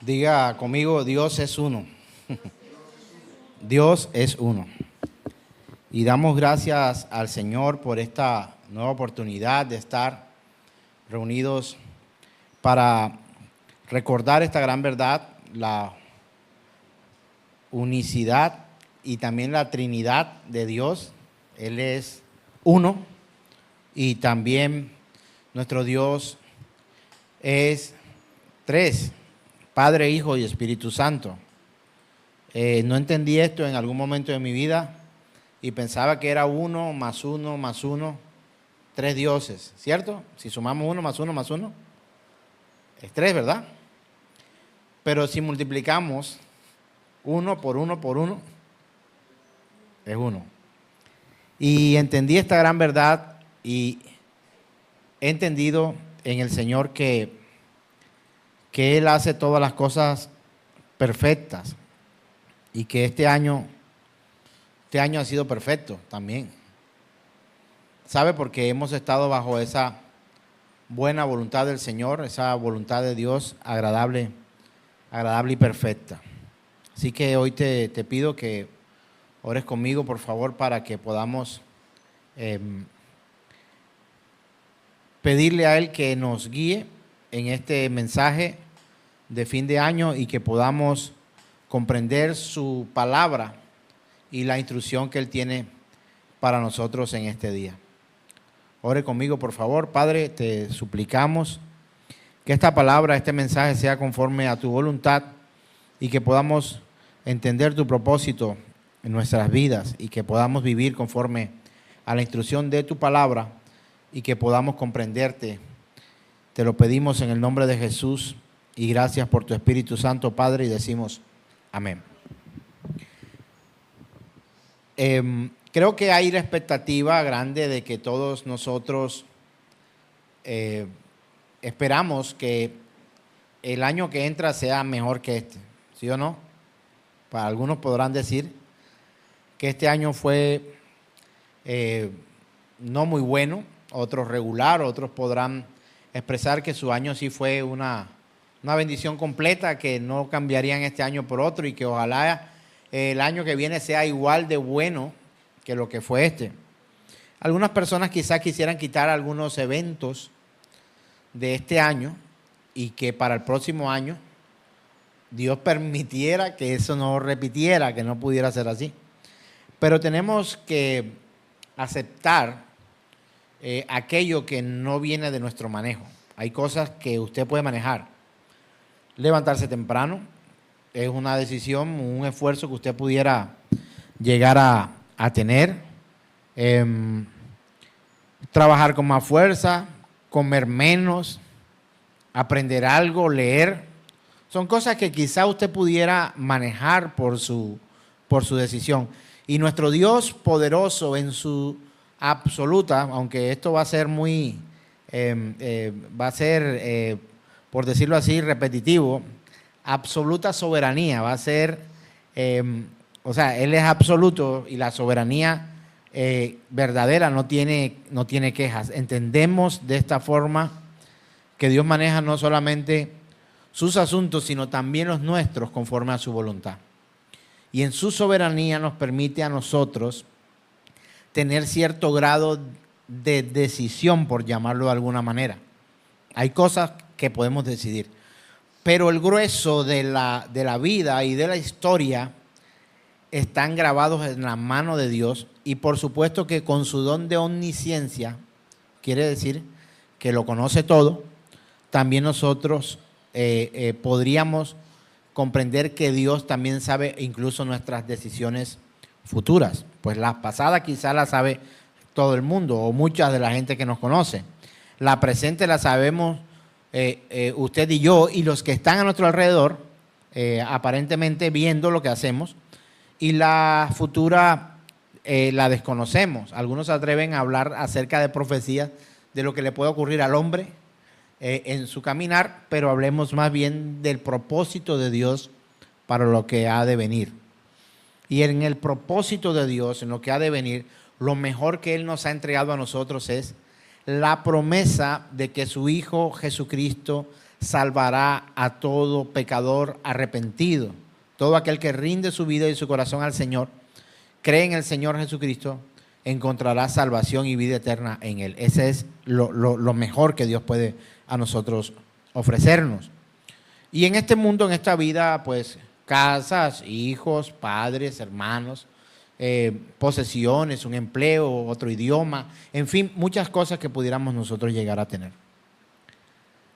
Diga conmigo, Dios es uno. Dios es uno. Y damos gracias al Señor por esta nueva oportunidad de estar reunidos para recordar esta gran verdad, la unicidad y también la Trinidad de Dios. Él es uno y también nuestro Dios es tres: Padre, Hijo y Espíritu Santo. No entendí esto en algún momento de mi vida y pensaba que era uno más uno más uno, tres dioses, ¿cierto? Si sumamos uno más uno, es tres, ¿verdad? Pero si multiplicamos uno por uno, es uno. Y entendí esta gran verdad y he entendido en el Señor que Él hace todas las cosas perfectas y que este año ha sido perfecto también. ¿Sabe? Porque hemos estado bajo esa buena voluntad del Señor, esa voluntad de Dios agradable y perfecta. Así que hoy te pido que ores conmigo, por favor, para que podamos pedirle a Él que nos guíe en este mensaje de fin de año y que podamos comprender su palabra y la instrucción que Él tiene para nosotros en este día. Ore conmigo, por favor. Padre, te suplicamos que esta palabra, este mensaje sea conforme a tu voluntad y que podamos entender tu propósito en nuestras vidas y que podamos vivir conforme a la instrucción de tu palabra y que podamos comprenderte. Te lo pedimos en el nombre de Jesús y gracias por tu Espíritu Santo, Padre, y decimos amén. Creo que hay la expectativa grande de que todos nosotros esperamos que el año que entra sea mejor que este, ¿sí o no? Para algunos podrán decir que este año fue no muy bueno, otros regular, otros podrán expresar que su año sí fue una bendición completa, que no cambiarían este año por otro y que ojalá el año que viene sea igual de bueno que lo que fue este. Algunas personas quizás quisieran quitar algunos eventos de este año y que para el próximo año Dios permitiera que eso no repitiera, que no pudiera ser así. Pero tenemos que aceptar aquello que no viene de nuestro manejo. Hay cosas que usted puede manejar. Levantarse temprano es una decisión, un esfuerzo que usted pudiera llegar a tener. Trabajar con más fuerza, comer menos, aprender algo, leer. Son cosas que quizá usted pudiera manejar por su decisión. Y nuestro Dios poderoso en su absoluta, aunque esto va a ser muy, por decirlo así, repetitivo, absoluta soberanía, va a ser, Él es absoluto y la soberanía verdadera no tiene quejas. Entendemos de esta forma que Dios maneja no solamente sus asuntos, sino también los nuestros conforme a su voluntad. Y en su soberanía nos permite a nosotros tener cierto grado de decisión, por llamarlo de alguna manera. Hay cosas que podemos decidir, pero el grueso de la vida y de la historia están grabados en la mano de Dios y por supuesto que con su don de omnisciencia, quiere decir que lo conoce todo, también nosotros podríamos comprender que Dios también sabe incluso nuestras decisiones futuras. Pues las pasadas quizás las sabe todo el mundo o mucha de la gente que nos conoce. La presente la sabemos usted y yo y los que están a nuestro alrededor, aparentemente viendo lo que hacemos, y la futura la desconocemos. Algunos se atreven a hablar acerca de profecías de lo que le puede ocurrir al hombre en su caminar, pero hablemos más bien del propósito de Dios para lo que ha de venir. Y en el propósito de Dios, en lo que ha de venir, lo mejor que Él nos ha entregado a nosotros es la promesa de que su Hijo Jesucristo salvará a todo pecador arrepentido. Todo aquel que rinde su vida y su corazón al Señor, cree en el Señor Jesucristo, encontrará salvación y vida eterna en Él. Ese es lo mejor que Dios puede a nosotros ofrecernos. Y en este mundo, en esta vida, pues casas, hijos, padres, hermanos, posesiones, un empleo, otro idioma, en fin, muchas cosas que pudiéramos nosotros llegar a tener.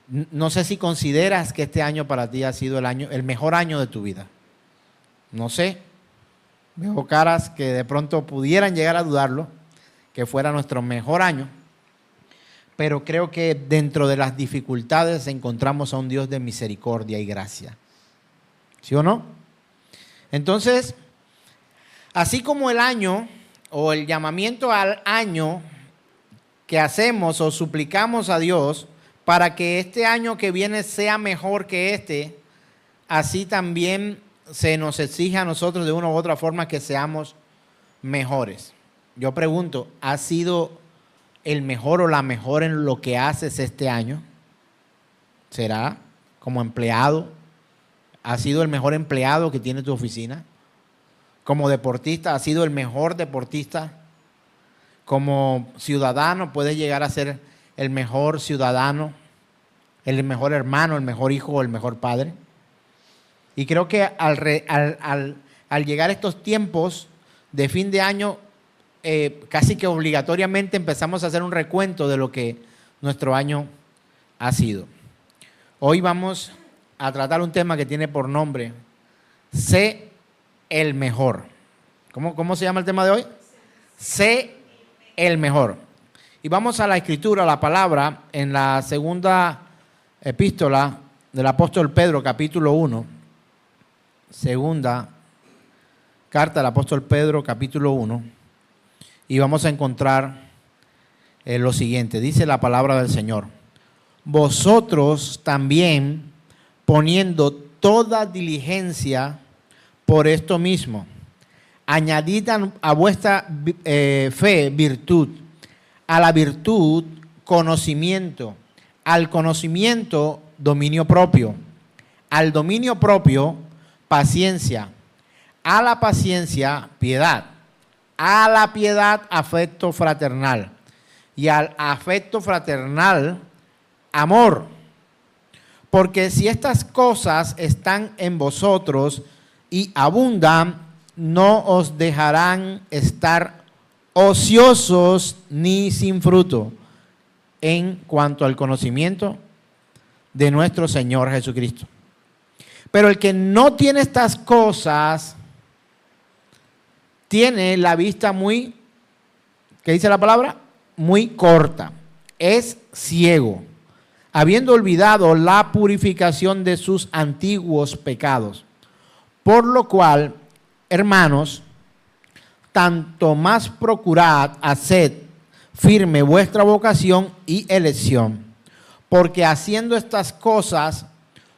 No sé si consideras que este año para ti ha sido el mejor año de tu vida. No sé, veo caras que de pronto pudieran llegar a dudarlo, que fuera nuestro mejor año, pero creo que dentro de las dificultades encontramos a un Dios de misericordia y gracia. ¿Sí o no? Entonces, así como el año o el llamamiento al año que hacemos o suplicamos a Dios para que este año que viene sea mejor que este, así también se nos exige a nosotros de una u otra forma que seamos mejores. Yo pregunto, ¿has sido el mejor o la mejor en lo que haces este año? ¿Será como empleado? ¿Has sido el mejor empleado que tiene tu oficina? Como deportista, ¿has sido el mejor deportista? Como ciudadano, puedes llegar a ser el mejor ciudadano, el mejor hermano, el mejor hijo o el mejor padre. Y creo que al llegar estos tiempos de fin de año, casi que obligatoriamente empezamos a hacer un recuento de lo que nuestro año ha sido. Hoy vamos a tratar un tema que tiene por nombre, sé el mejor. ¿Cómo se llama el tema de hoy? Sé el mejor. Y vamos a la escritura, a la palabra, en la segunda epístola del apóstol Pedro, capítulo 1. Segunda carta del apóstol Pedro, capítulo 1. Y vamos a encontrar lo siguiente. Dice la palabra del Señor. Vosotros también, poniendo toda diligencia por esto mismo, añadid a vuestra fe virtud, a la virtud conocimiento, al conocimiento dominio propio, al dominio propio paciencia, a la paciencia piedad, a la piedad afecto fraternal y al afecto fraternal amor. Porque si estas cosas están en vosotros y abundan, no os dejarán estar ociosos ni sin fruto en cuanto al conocimiento de nuestro Señor Jesucristo. Pero el que no tiene estas cosas tiene la vista muy, ¿qué dice la palabra? Muy corta. Es ciego, habiendo olvidado la purificación de sus antiguos pecados. Por lo cual, hermanos, tanto más procurad, haced firme vuestra vocación y elección, porque haciendo estas cosas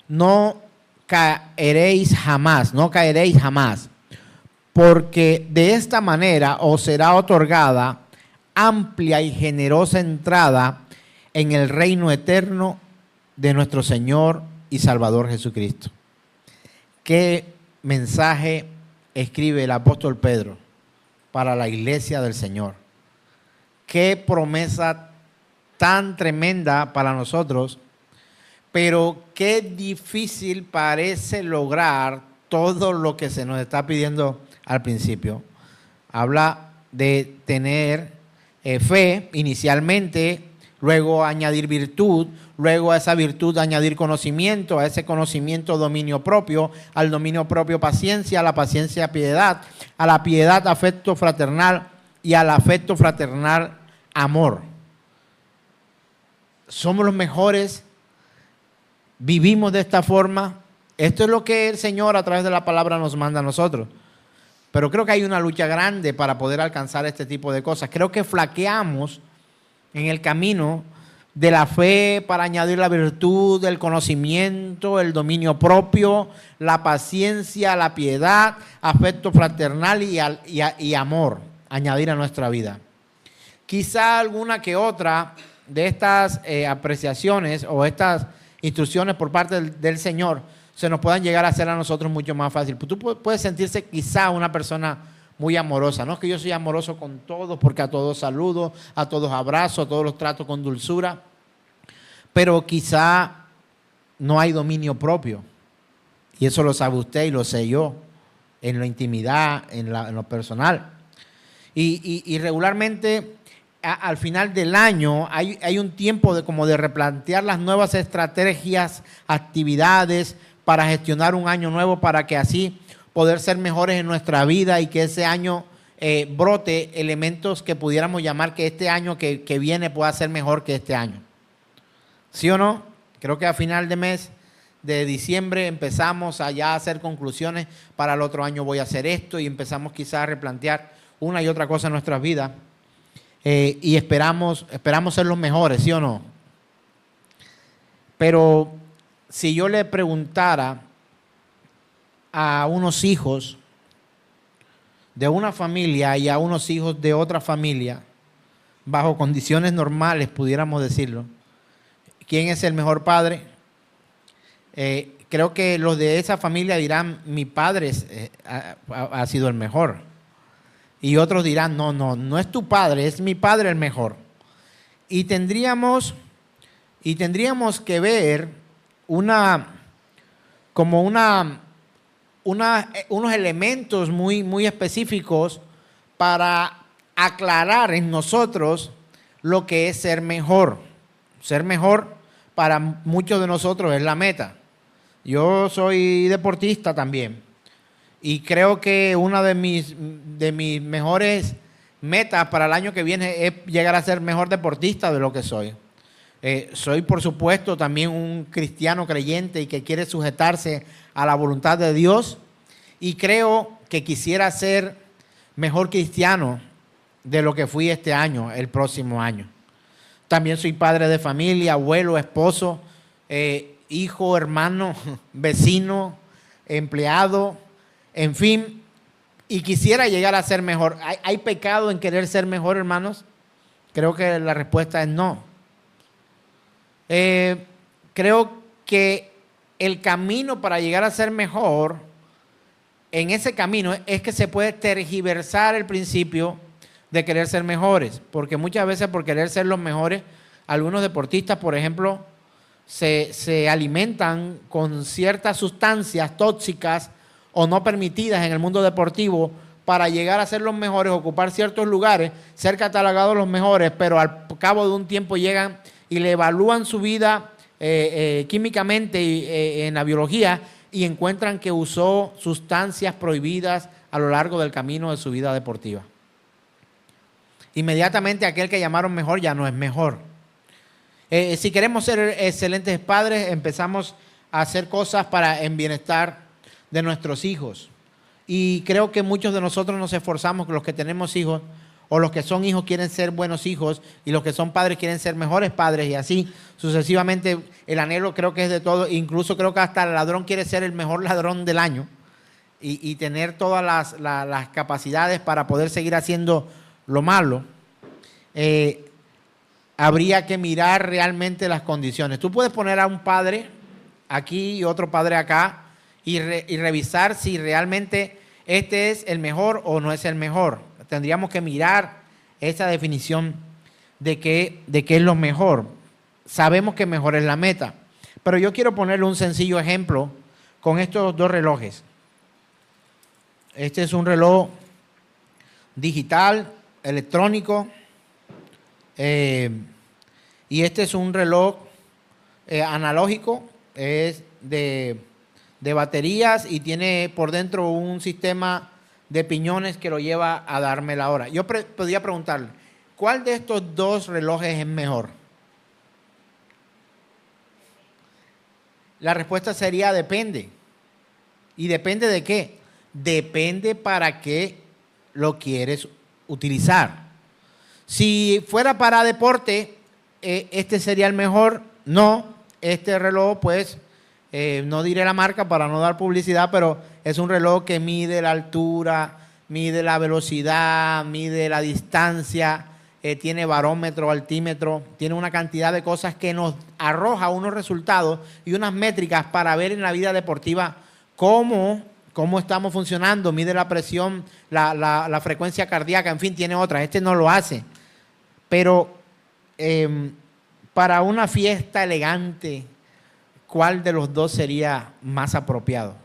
no caeréis jamás, porque de esta manera os será otorgada amplia y generosa entrada en el reino eterno de nuestro Señor y Salvador Jesucristo. ¿Qué mensaje escribe el apóstol Pedro para la iglesia del Señor? Qué promesa tan tremenda para nosotros, pero qué difícil parece lograr todo lo que se nos está pidiendo al principio. Habla de tener fe inicialmente, luego añadir virtud, luego a esa virtud añadir conocimiento, a ese conocimiento dominio propio, al dominio propio paciencia, a la paciencia piedad, a la piedad afecto fraternal y al afecto fraternal amor. Somos los mejores, vivimos de esta forma. Esto es lo que el Señor a través de la palabra nos manda a nosotros. Pero creo que hay una lucha grande para poder alcanzar este tipo de cosas. Creo que flaqueamos en el camino de la fe para añadir la virtud, el conocimiento, el dominio propio, la paciencia, la piedad, afecto fraternal y amor, añadir a nuestra vida. Quizá alguna que otra de estas apreciaciones o estas instrucciones por parte del Señor, se nos puedan llegar a hacer a nosotros mucho más fácil. Tú puedes sentirse quizá una persona muy amorosa. No es que yo soy amoroso con todos, porque a todos saludo, a todos abrazo, a todos los trato con dulzura, pero quizá no hay dominio propio. Y eso lo sabe usted y lo sé yo, en la intimidad, en lo personal. Y regularmente al final del año hay un tiempo como de replantear las nuevas estrategias, actividades para gestionar un año nuevo, para que así poder ser mejores en nuestra vida y que ese año brote elementos que pudiéramos llamar que este año que viene pueda ser mejor que este año. ¿Sí o no? Creo que a final de mes de diciembre empezamos a ya hacer conclusiones. Para el otro año voy a hacer esto, y empezamos quizás a replantear una y otra cosa en nuestras vidas. Y esperamos ser los mejores, ¿sí o no? Pero si yo le preguntara a unos hijos de una familia y a unos hijos de otra familia, bajo condiciones normales, pudiéramos decirlo, ¿quién es el mejor padre? Creo que los de esa familia dirán, mi padre ha sido el mejor. Y otros dirán, no es tu padre, es mi padre el mejor. Y tendríamos que ver unos elementos muy específicos para aclarar en nosotros lo que es ser mejor. Ser mejor para muchos de nosotros es la meta. Yo soy deportista también, y creo que una de mis mejores metas para el año que viene es llegar a ser mejor deportista de lo que soy. Soy, por supuesto, también un cristiano creyente y que quiere sujetarse a la voluntad de Dios, y creo que quisiera ser mejor cristiano de lo que fui este año, el próximo año. También soy padre de familia, abuelo, esposo, hijo, hermano, vecino, empleado, en fin, y quisiera llegar a ser mejor. ¿Hay pecado en querer ser mejor, hermanos? Creo que la respuesta es no. Creo que el camino para llegar a ser mejor, en ese camino es que se puede tergiversar el principio de querer ser mejores, porque muchas veces por querer ser los mejores, algunos deportistas, por ejemplo, se alimentan con ciertas sustancias tóxicas o no permitidas en el mundo deportivo para llegar a ser los mejores, ocupar ciertos lugares, ser catalogados los mejores, pero al cabo de un tiempo llegan y le evalúan su vida químicamente en la biología, y encuentran que usó sustancias prohibidas a lo largo del camino de su vida deportiva. Inmediatamente aquel que llamaron mejor ya no es mejor. Si queremos ser excelentes padres, empezamos a hacer cosas para en bienestar de nuestros hijos. Y creo que muchos de nosotros nos esforzamos, los que tenemos hijos, o los que son hijos quieren ser buenos hijos, y los que son padres quieren ser mejores padres, y así sucesivamente. El anhelo creo que es de todo. Incluso creo que hasta el ladrón quiere ser el mejor ladrón del año y tener todas las capacidades para poder seguir haciendo lo malo. Habría que mirar realmente las condiciones. Tú puedes poner a un padre aquí y otro padre acá y revisar si realmente este es el mejor o no es el mejor. Tendríamos que mirar esa definición de qué es lo mejor. Sabemos que mejor es la meta, pero yo quiero ponerle un sencillo ejemplo con estos dos relojes. Este es un reloj digital, electrónico, y este es un reloj analógico, es de baterías, y tiene por dentro un sistema de piñones que lo lleva a darme la hora. Yo podría preguntarle, ¿cuál de estos dos relojes es mejor? La respuesta sería depende. ¿Y depende de qué? Depende para qué lo quieres utilizar. Si fuera para deporte, este sería el mejor. No, este reloj, pues, no diré la marca para no dar publicidad, pero es un reloj que mide la altura, mide la velocidad, mide la distancia, tiene barómetro, altímetro, tiene una cantidad de cosas que nos arroja unos resultados y unas métricas para ver en la vida deportiva cómo estamos funcionando, mide la presión, la frecuencia cardíaca, en fin, tiene otras. Este no lo hace. Pero para una fiesta elegante, ¿cuál de los dos sería más apropiado?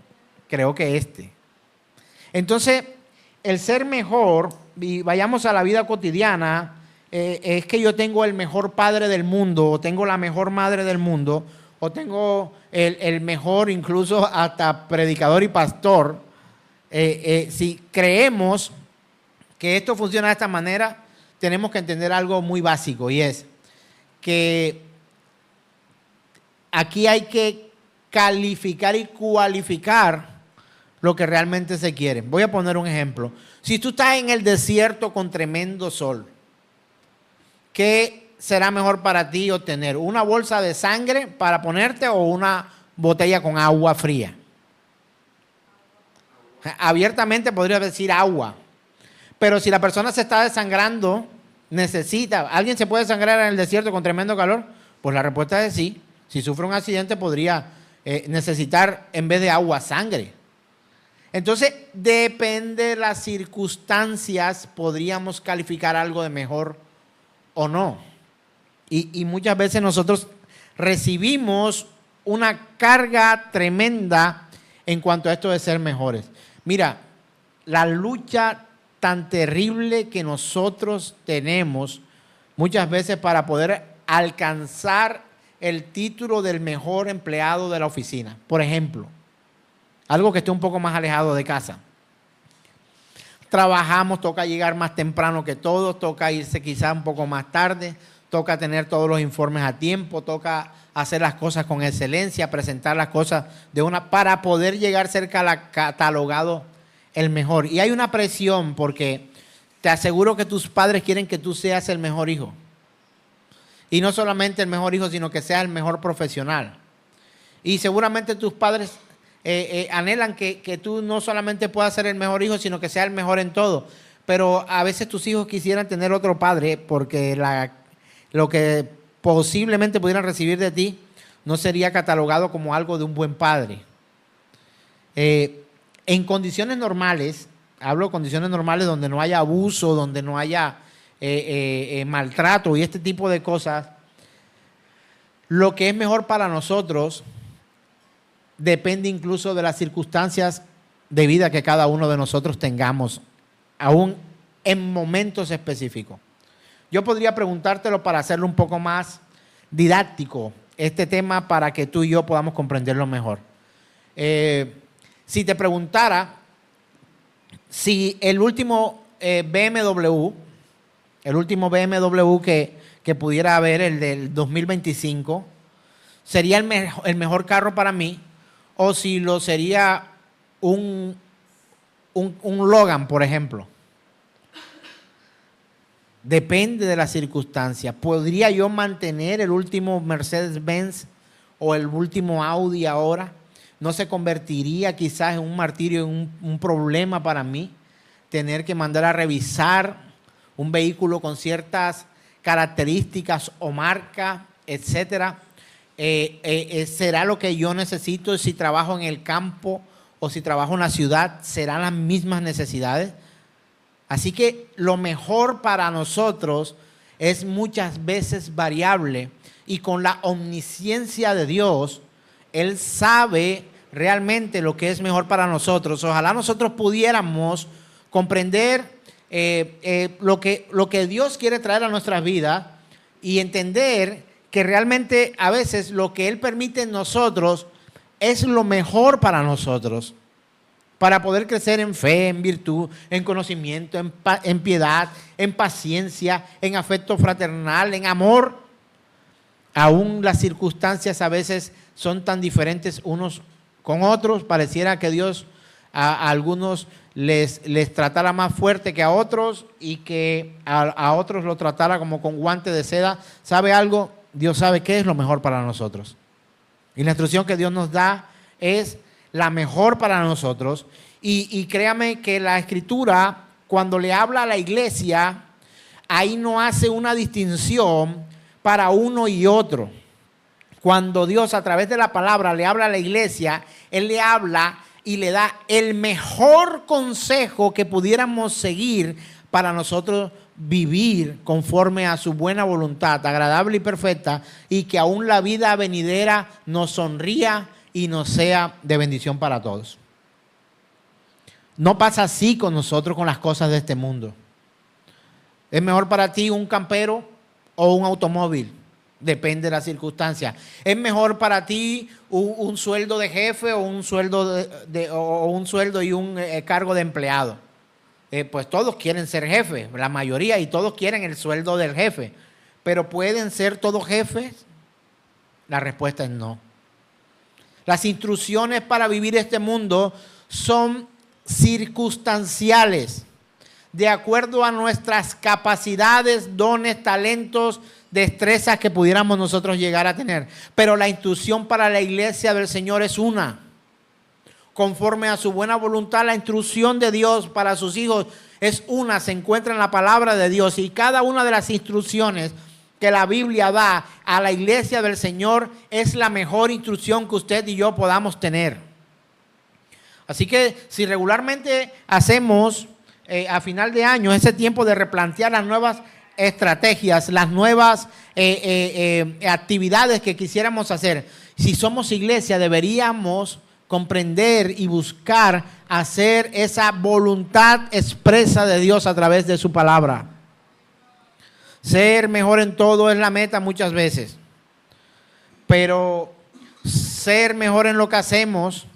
Creo que este. Entonces, el ser mejor, y vayamos a la vida cotidiana, es que yo tengo el mejor padre del mundo, o tengo la mejor madre del mundo, o tengo el mejor incluso hasta predicador y pastor. Si creemos que esto funciona de esta manera, tenemos que entender algo muy básico, y es que aquí hay que calificar y cualificar lo que realmente se quiere. Voy a poner un ejemplo. Si tú estás en el desierto con tremendo sol, ¿qué será mejor para ti obtener? ¿Una bolsa de sangre para ponerte o una botella con agua fría? Abiertamente podría decir agua. Pero si la persona se está desangrando, necesita. ¿Alguien se puede desangrar en el desierto con tremendo calor? Pues la respuesta es sí. Si sufre un accidente podría necesitar en vez de agua sangre. Entonces, depende de las circunstancias, podríamos calificar algo de mejor o no. Y muchas veces nosotros recibimos una carga tremenda en cuanto a esto de ser mejores. Mira, la lucha tan terrible que nosotros tenemos muchas veces para poder alcanzar el título del mejor empleado de la oficina. Por ejemplo, algo que esté un poco más alejado de casa. Trabajamos, toca llegar más temprano que todos, toca irse quizás un poco más tarde, toca tener todos los informes a tiempo, toca hacer las cosas con excelencia, presentar las cosas para poder llegar cerca a la catalogado el mejor. Y hay una presión porque te aseguro que tus padres quieren que tú seas el mejor hijo. Y no solamente el mejor hijo, sino que seas el mejor profesional. Y seguramente tus padres anhelan que tú no solamente puedas ser el mejor hijo, sino que sea el mejor en todo. Pero a veces tus hijos quisieran tener otro padre porque lo que posiblemente pudieran recibir de ti no sería catalogado como algo de un buen padre. En condiciones normales, hablo de condiciones normales donde no haya abuso, donde no haya maltrato y este tipo de cosas, lo que es mejor para nosotros depende incluso de las circunstancias de vida que cada uno de nosotros tengamos, aún en momentos específicos. Yo podría preguntártelo para hacerlo un poco más didáctico, este tema, para que tú y yo podamos comprenderlo mejor. Si te preguntara si el último BMW que pudiera haber, el del 2025, sería el mejor carro para mí, o si lo sería un Logan, por ejemplo. Depende de las circunstancias. ¿Podría yo mantener el último Mercedes-Benz o el último Audi ahora? ¿No se convertiría quizás en un martirio, en un problema para mí tener que mandar a revisar un vehículo con ciertas características o marca, etcétera? ¿Será lo que yo necesito si trabajo en el campo o si trabajo en la ciudad? ¿Serán las mismas necesidades? Así que lo mejor para nosotros es muchas veces variable, y con la omnisciencia de Dios, Él sabe realmente lo que es mejor para nosotros. Ojalá nosotros pudiéramos comprender lo que Dios quiere traer a nuestras vidas y entender que realmente a veces lo que Él permite en nosotros es lo mejor para nosotros, para poder crecer en fe, en virtud, en conocimiento, en piedad, en paciencia, en afecto fraternal, en amor. Aún las circunstancias a veces son tan diferentes unos con otros, pareciera que Dios a algunos les tratara más fuerte que a otros, y que a otros lo tratara como con guante de seda. ¿Sabe algo? Dios sabe qué es lo mejor para nosotros. Y la instrucción que Dios nos da es la mejor para nosotros. Y créame que la Escritura, cuando le habla a la iglesia, ahí no hace una distinción para uno y otro. Cuando Dios a través de la palabra le habla a la iglesia, Él le habla y le da el mejor consejo que pudiéramos seguir para nosotros vivir conforme a su buena voluntad, agradable y perfecta, y que aún la vida venidera nos sonría y nos sea de bendición para todos. No pasa así con nosotros con las cosas de este mundo. ¿Es mejor para ti un campero o un automóvil? Depende de las circunstancias. ¿Es mejor para ti un sueldo de jefe o un sueldo y un cargo de empleado? Pues todos quieren ser jefes, la mayoría, y todos quieren el sueldo del jefe. Pero ¿pueden ser todos jefes? La respuesta es no. Las instrucciones para vivir este mundo son circunstanciales, de acuerdo a nuestras capacidades, dones, talentos, destrezas que pudiéramos nosotros llegar a tener. Pero la instrucción para la iglesia del Señor es una. Conforme a su buena voluntad, la instrucción de Dios para sus hijos es una, se encuentra en la palabra de Dios. Y cada una de las instrucciones que la Biblia da a la iglesia del Señor es la mejor instrucción que usted y yo podamos tener. Así que si regularmente hacemos a final de año ese tiempo de replantear las nuevas estrategias, las nuevas actividades que quisiéramos hacer, si somos iglesia deberíamos comprender y buscar hacer esa voluntad expresa de Dios a través de su palabra. Ser mejor en todo es la meta muchas veces, pero ser mejor en lo que hacemos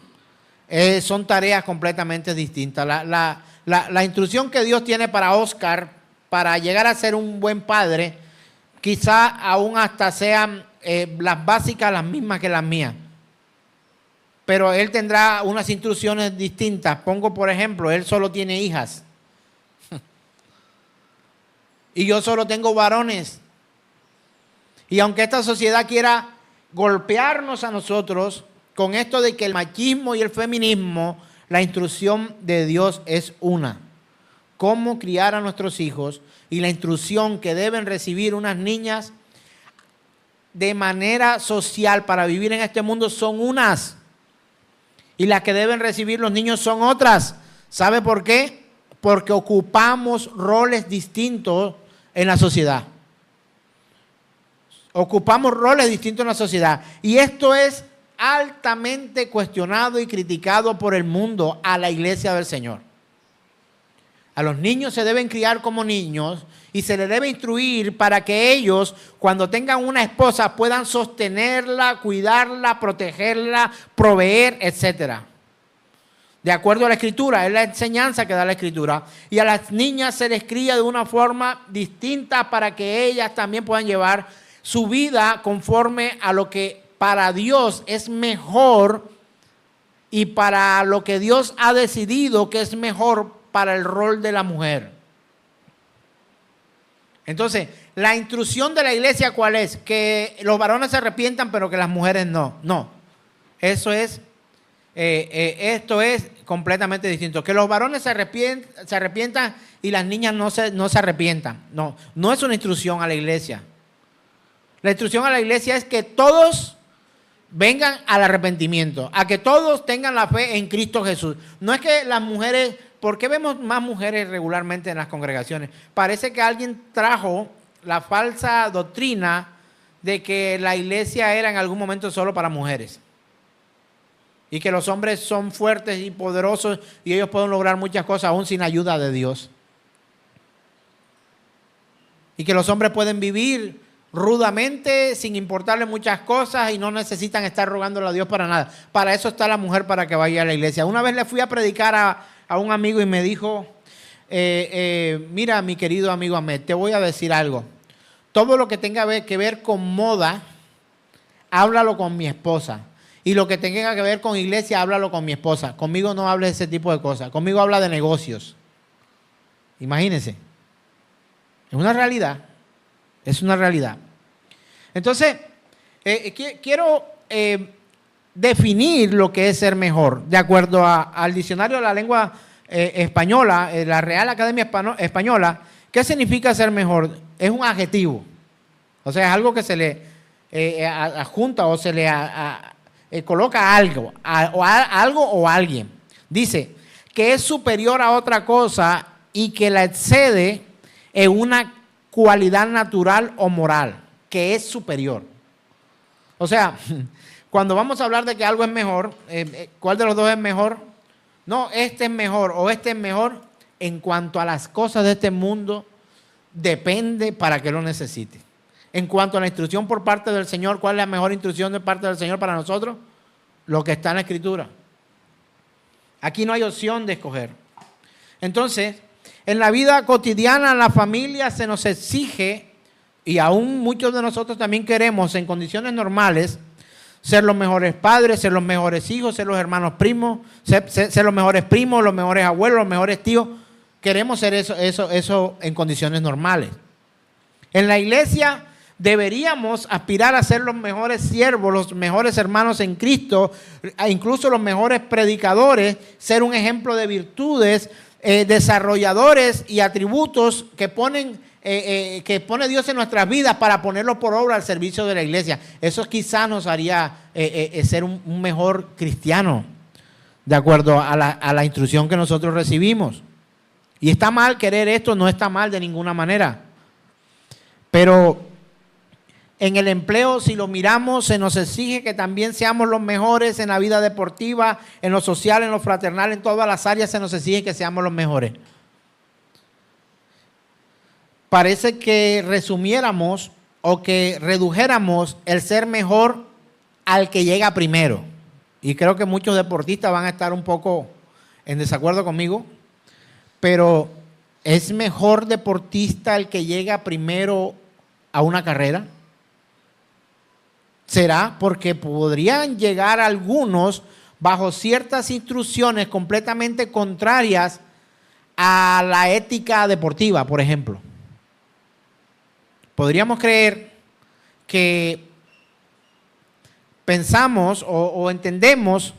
son tareas completamente distintas. La instrucción que Dios tiene para Oscar, para llegar a ser un buen padre, quizá aún hasta sean las básicas las mismas que las mías. Pero él tendrá unas instrucciones distintas. Pongo por ejemplo, él solo tiene hijas. Y yo solo tengo varones. Y aunque esta sociedad quiera golpearnos a nosotros con esto de que el machismo y el feminismo, la instrucción de Dios es una. Cómo criar a nuestros hijos y la instrucción que deben recibir unas niñas de manera social para vivir en este mundo son unas. Y las que deben recibir los niños son otras. ¿Sabe por qué? Porque ocupamos roles distintos en la sociedad. Ocupamos roles distintos en la sociedad. Y esto es altamente cuestionado y criticado por el mundo a la iglesia del Señor. A los niños se deben criar como niños y se les debe instruir para que ellos, cuando tengan una esposa, puedan sostenerla, cuidarla, protegerla, proveer, etc. De acuerdo a la Escritura, es la enseñanza que da la Escritura. Y a las niñas se les cría de una forma distinta para que ellas también puedan llevar su vida conforme a lo que para Dios es mejor y para lo que Dios ha decidido que es mejor para el rol de la mujer. Entonces, la instrucción de la iglesia, ¿cuál es? Que los varones se arrepientan, pero que las mujeres no. No, eso es, esto es completamente distinto. Que los varones se arrepientan y las niñas no se arrepientan. No, no es una instrucción a la iglesia. La instrucción a la iglesia es que todos vengan al arrepentimiento, a que todos tengan la fe en Cristo Jesús. No es que las mujeres, ¿por qué vemos más mujeres regularmente en las congregaciones? Parece que alguien trajo la falsa doctrina de que la iglesia era en algún momento solo para mujeres. Y que los hombres son fuertes y poderosos y ellos pueden lograr muchas cosas aún sin ayuda de Dios. Y que los hombres pueden vivir rudamente, sin importarle muchas cosas y no necesitan estar rogándole a Dios para nada. Para eso está la mujer, para que vaya a la iglesia. Una vez le fui a predicar a un amigo y me dijo, mira mi querido amigo Ahmed, te voy a decir algo. Todo lo que tenga que ver con moda, háblalo con mi esposa. Y lo que tenga que ver con iglesia, háblalo con mi esposa. Conmigo no hables de ese tipo de cosas. Conmigo habla de negocios. Imagínense. Es una realidad. Es una realidad. Entonces, quiero definir lo que es ser mejor. De acuerdo al diccionario de la lengua española, la Real Academia Española, ¿Qué significa ser mejor? Es un adjetivo. O sea, es algo que se le adjunta o se le coloca a algo, algo o a alguien. Dice que es superior a otra cosa y que la excede en una cualidad natural o moral, que es superior. O sea, cuando vamos a hablar de que algo es mejor, ¿cuál de los dos es mejor? No, este es mejor o este es mejor. En cuanto a las cosas de este mundo, depende para qué lo necesite. En cuanto a la instrucción por parte del Señor, ¿cuál es la mejor instrucción de parte del Señor para nosotros? Lo que está en la Escritura. Aquí no hay opción de escoger. Entonces, en la vida cotidiana, en la familia se nos exige, y aún muchos de nosotros también queremos, en condiciones normales, ser los mejores padres, ser los mejores hijos, ser los hermanos primos, ser los mejores primos, los mejores abuelos, los mejores tíos. Queremos ser eso en condiciones normales. En la iglesia deberíamos aspirar a ser los mejores siervos, los mejores hermanos en Cristo, incluso los mejores predicadores, ser un ejemplo de virtudes, desarrolladores y atributos que pone Dios en nuestras vidas para ponerlos por obra al servicio de la iglesia. Eso quizás nos haría ser un mejor cristiano, de acuerdo a la instrucción que nosotros recibimos. Y está mal querer esto, no está mal de ninguna manera. Pero en el empleo, si lo miramos, se nos exige que también seamos los mejores en la vida deportiva, en lo social, en lo fraternal, en todas las áreas se nos exige que seamos los mejores. Parece que resumiéramos o que redujéramos el ser mejor al que llega primero. Y creo que muchos deportistas van a estar un poco en desacuerdo conmigo, pero ¿es mejor deportista el que llega primero a una carrera? ¿Será? Porque podrían llegar algunos bajo ciertas instrucciones completamente contrarias a la ética deportiva, por ejemplo. Podríamos creer que pensamos o entendemos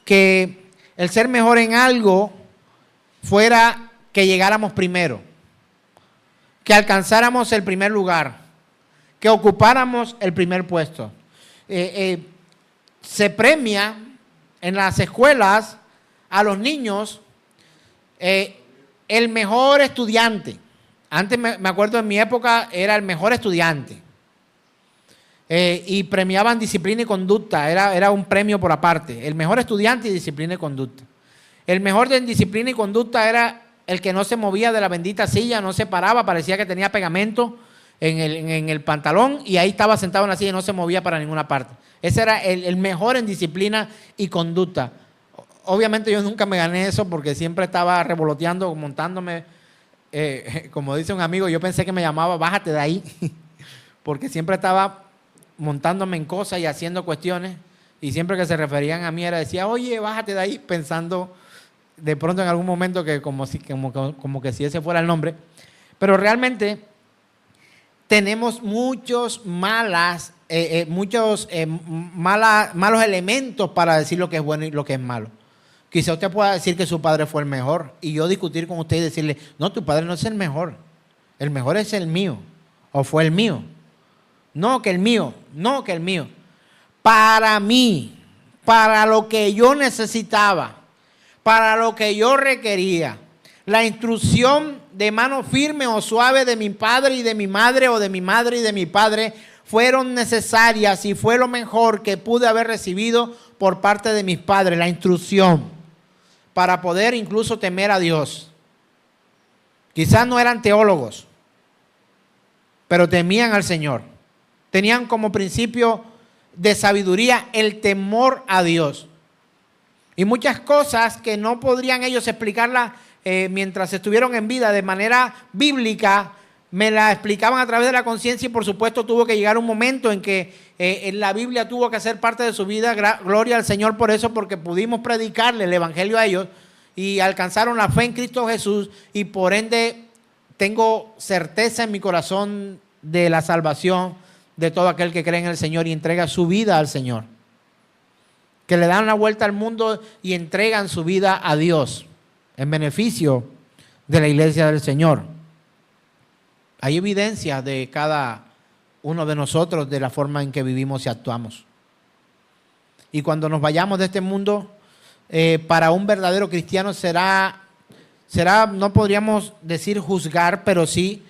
que el ser mejor en algo fuera que llegáramos primero, que alcanzáramos el primer lugar, que ocupáramos el primer puesto. Se premia en las escuelas a los niños el mejor estudiante. Antes me acuerdo, en mi época era el mejor estudiante. Y premiaban disciplina y conducta, era un premio por aparte. El mejor estudiante y disciplina y conducta. El mejor de disciplina y conducta era el que no se movía de la bendita silla, no se paraba, parecía que tenía pegamento en el pantalón y ahí estaba sentado en la silla y no se movía para ninguna parte. Ese era el mejor en disciplina y conducta. Obviamente yo nunca me gané eso porque siempre estaba revoloteando, montándome, como dice un amigo, yo pensé que me llamaba bájate de ahí, porque siempre estaba montándome en cosas y haciendo cuestiones, y siempre que se referían a mí decía, oye, bájate de ahí, pensando de pronto en algún momento que como que si ese fuera el nombre. Pero realmente tenemos muchos malos elementos para decir lo que es bueno y lo que es malo. Quizá usted pueda decir que su padre fue el mejor y yo discutir con usted y decirle, no, tu padre no es el mejor es el mío, o fue el mío. No, que el mío. Para mí, para lo que yo necesitaba, para lo que yo requería, la instrucción de mano firme o suave de mi padre y de mi madre, o de mi madre y de mi padre, fueron necesarias y fue lo mejor que pude haber recibido por parte de mis padres, la instrucción, para poder incluso temer a Dios. Quizás no eran teólogos, pero temían al Señor. Tenían como principio de sabiduría el temor a Dios. Y muchas cosas que no podrían ellos explicarlas mientras estuvieron en vida de manera bíblica, me la explicaban a través de la conciencia, y por supuesto tuvo que llegar un momento en que la Biblia tuvo que ser parte de su vida. Gloria al Señor por eso, porque pudimos predicarle el evangelio a ellos y alcanzaron la fe en Cristo Jesús, y por ende tengo certeza en mi corazón de la salvación de todo aquel que cree en el Señor y entrega su vida al Señor, que le dan la vuelta al mundo y entregan su vida a Dios en beneficio de la iglesia del Señor. Hay evidencia de cada uno de nosotros de la forma en que vivimos y actuamos. Y cuando nos vayamos de este mundo, para un verdadero cristiano será, no podríamos decir juzgar, pero sí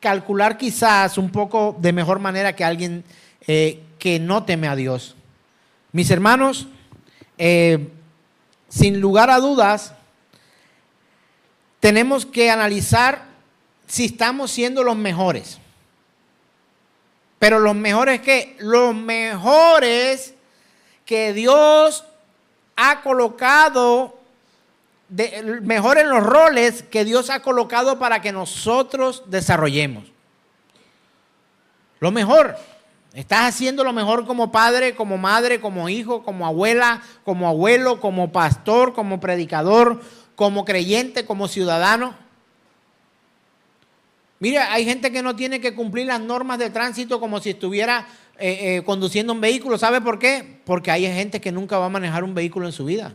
calcular quizás un poco de mejor manera que alguien que no teme a Dios. Mis hermanos, sin lugar a dudas, tenemos que analizar si estamos siendo los mejores. Pero los mejores ¿qué? Los mejores que Dios ha colocado, mejor en los roles que Dios ha colocado para que nosotros desarrollemos. Lo mejor. Estás haciendo lo mejor como padre, como madre, como hijo, como abuela, como abuelo, como pastor, como predicador, como creyente, como ciudadano. Mira, hay gente que no tiene que cumplir las normas de tránsito como si estuviera conduciendo un vehículo. ¿Sabe por qué? Porque hay gente que nunca va a manejar un vehículo en su vida.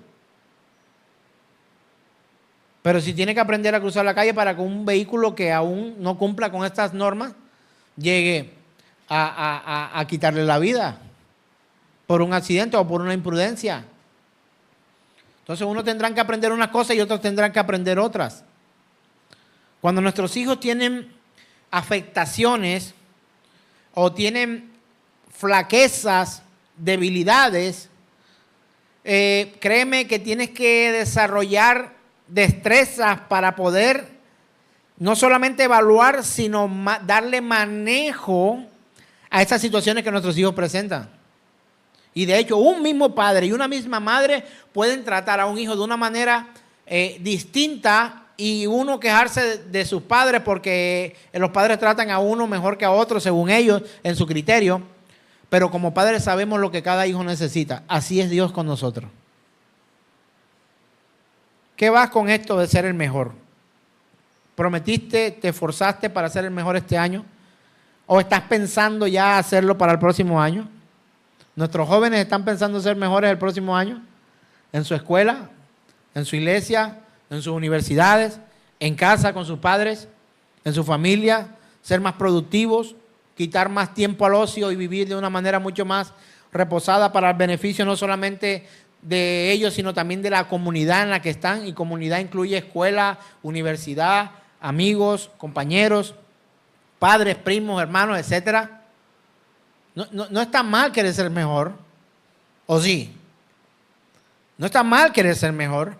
Pero si tiene que aprender a cruzar la calle para que un vehículo que aún no cumpla con estas normas llegue a quitarle la vida por un accidente o por una imprudencia. Entonces unos tendrán que aprender unas cosas y otros tendrán que aprender otras. Cuando nuestros hijos tienen afectaciones o tienen flaquezas, debilidades, créeme que tienes que desarrollar destrezas para poder no solamente evaluar, sino darle manejo a esas situaciones que nuestros hijos presentan. Y de hecho, un mismo padre y una misma madre pueden tratar a un hijo de una manera distinta y uno quejarse de sus padres porque los padres tratan a uno mejor que a otro según ellos, en su criterio. Pero como padres sabemos lo que cada hijo necesita. Así es Dios con nosotros. ¿Qué vas con esto de ser el mejor? ¿Prometiste, te esforzaste para ser el mejor este año? ¿O estás pensando ya hacerlo para el próximo año? ¿Nuestros jóvenes están pensando ser mejores el próximo año? ¿En su escuela? ¿En su iglesia? ¿En sus universidades? ¿En casa con sus padres? ¿En su familia? ¿Ser más productivos? ¿Quitar más tiempo al ocio y vivir de una manera mucho más reposada para el beneficio no solamente de ellos, sino también de la comunidad en la que están? Y comunidad incluye escuela, universidad, amigos, compañeros, padres, primos, hermanos, etcétera. No está mal querer ser mejor, ¿o sí? No está mal querer ser mejor,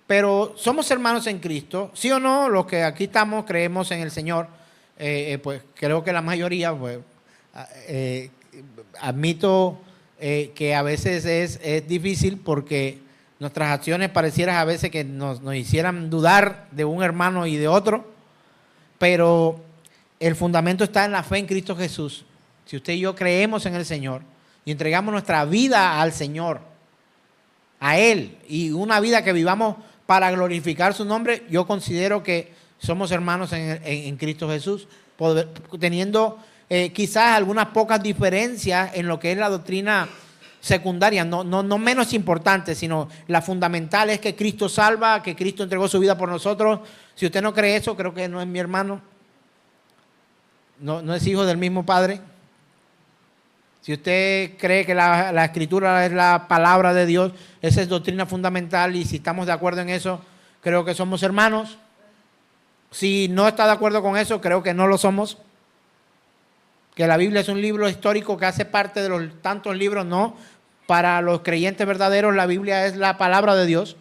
pero somos hermanos en Cristo, ¿sí o no? Los que aquí estamos creemos en el Señor, pues creo que la mayoría, pues, admito que a veces es difícil porque nuestras acciones parecieran a veces que nos hicieran dudar de un hermano y de otro, pero el fundamento está en la fe en Cristo Jesús. Si usted y yo creemos en el Señor y entregamos nuestra vida al Señor, a Él, y una vida que vivamos para glorificar su nombre, yo considero que somos hermanos en Cristo Jesús, teniendo quizás algunas pocas diferencias en lo que es la doctrina secundaria, no menos importante, sino la fundamental es que Cristo salva, que Cristo entregó su vida por nosotros. Si usted no cree eso, creo que no es mi hermano, no es hijo del mismo Padre. Si usted cree que la Escritura es la palabra de Dios, esa es doctrina fundamental, y si estamos de acuerdo en eso, creo que somos hermanos. Si no está de acuerdo con eso, creo que no lo somos. Que la Biblia es un libro histórico que hace parte de los tantos libros, no. Para los creyentes verdaderos, la Biblia es la palabra de Dios.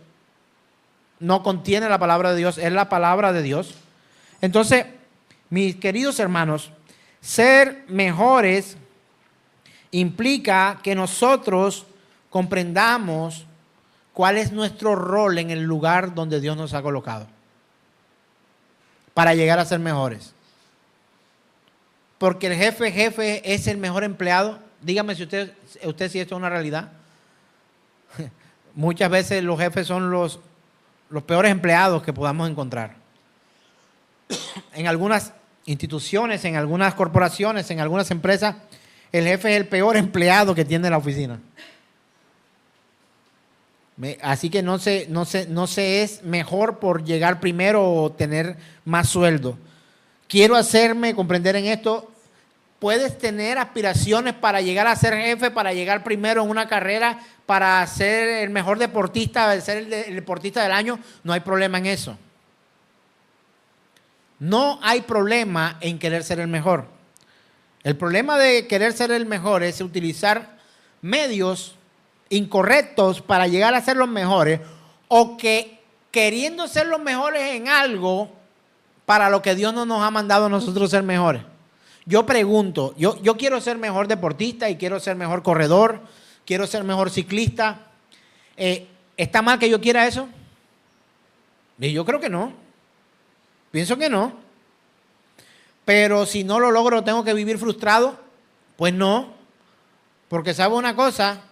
No contiene la palabra de Dios, es la palabra de Dios. Entonces, mis queridos hermanos, ser mejores implica que nosotros comprendamos cuál es nuestro rol en el lugar donde Dios nos ha colocado para llegar a ser mejores. Porque el jefe es el mejor empleado. Dígame si usted si esto es una realidad. Muchas veces los jefes son los peores empleados que podamos encontrar. En algunas instituciones, en algunas corporaciones, en algunas empresas, el jefe es el peor empleado que tiene la oficina. Así que no se es mejor por llegar primero o tener más sueldo. quiero hacerme comprender en esto. Puedes tener aspiraciones para llegar a ser jefe, para llegar primero en una carrera, para ser el mejor deportista, ser el deportista del año. No hay problema en eso. No hay problema en querer ser el mejor. El problema de querer ser el mejor es utilizar medios incorrectos para llegar a ser los mejores, o que queriendo ser los mejores en algo para lo que Dios no nos ha mandado a nosotros ser mejores. Yo pregunto, yo quiero ser mejor deportista y quiero ser mejor corredor, quiero ser mejor ciclista. ¿Está mal que yo quiera eso? Y yo creo que no. Pienso que no. Pero si no lo logro, ¿tengo que vivir frustrado? Pues no. Porque ¿sabe una cosa?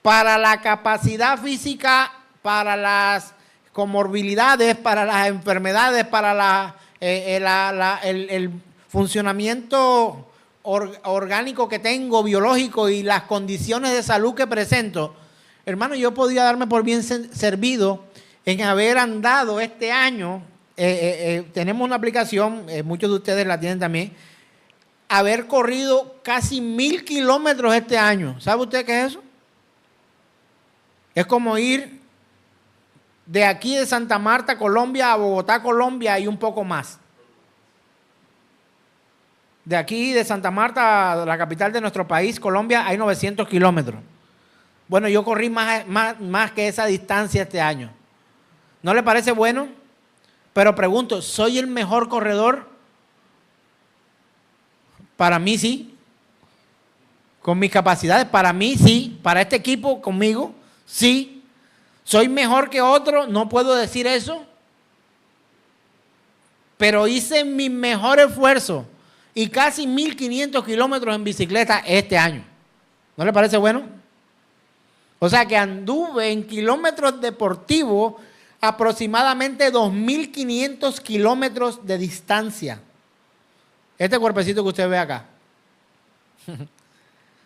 Para la capacidad física, para las comorbilidades, para las enfermedades, para el funcionamiento orgánico que tengo, biológico, y las condiciones de salud que presento, hermano, yo podía darme por bien servido en haber andado este año. Tenemos una aplicación, muchos de ustedes la tienen también, haber corrido casi 1000 kilómetros este año. ¿Sabe usted qué es eso? Es como ir de aquí de Santa Marta, Colombia, a Bogotá, Colombia, y un poco más. De aquí de Santa Marta, la capital de nuestro país, Colombia, hay 900 kilómetros. Bueno, yo corrí más que esa distancia este año. ¿No le parece bueno? Pero pregunto, ¿soy el mejor corredor? Para mí sí. Con mis capacidades, para mí sí. Para este equipo, conmigo, sí. ¿Soy mejor que otro? No puedo decir eso. Pero hice mi mejor esfuerzo y casi 1500 kilómetros en bicicleta este año. ¿No le parece bueno? O sea que anduve en kilómetros deportivos aproximadamente 2500 kilómetros de distancia. Este cuerpecito que usted ve acá.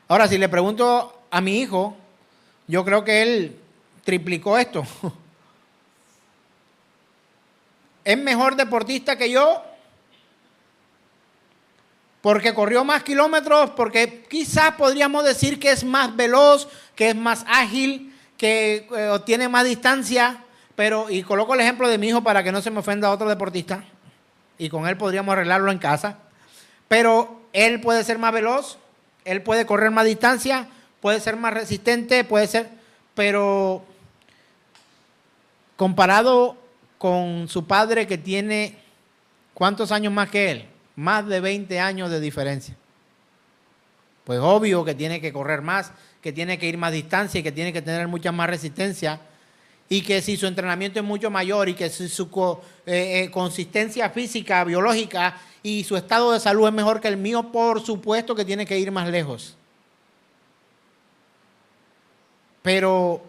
Ahora, si le pregunto a mi hijo, yo creo que él triplicó esto. ¿Es mejor deportista que yo? Porque corrió más kilómetros, porque quizás podríamos decir que es más veloz, que es más ágil, que obtiene más distancia. Pero, y coloco el ejemplo de mi hijo para que no se me ofenda a otro deportista, y con él podríamos arreglarlo en casa. Pero él puede ser más veloz, él puede correr más distancia, puede ser más resistente, puede ser, pero comparado con su padre, que tiene ¿cuántos años más que él? Más de 20 años de diferencia. Pues obvio que tiene que correr más, que tiene que ir más distancia y que tiene que tener mucha más resistencia. Y que si su entrenamiento es mucho mayor y que si su consistencia física, biológica y su estado de salud es mejor que el mío, por supuesto que tiene que ir más lejos. Pero